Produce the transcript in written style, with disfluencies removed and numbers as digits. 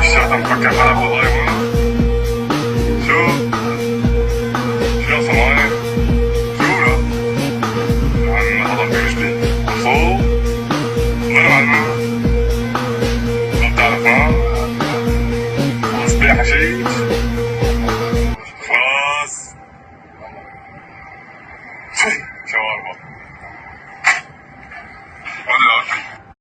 الشرطة مفكر حالها بالله. شو صنايع؟ شو لا؟ عم هذا في مشكلة. أخو؟ غير معلمة؟ ما بتعرفها؟ صبيح حشيش؟ خلاص. شوارما.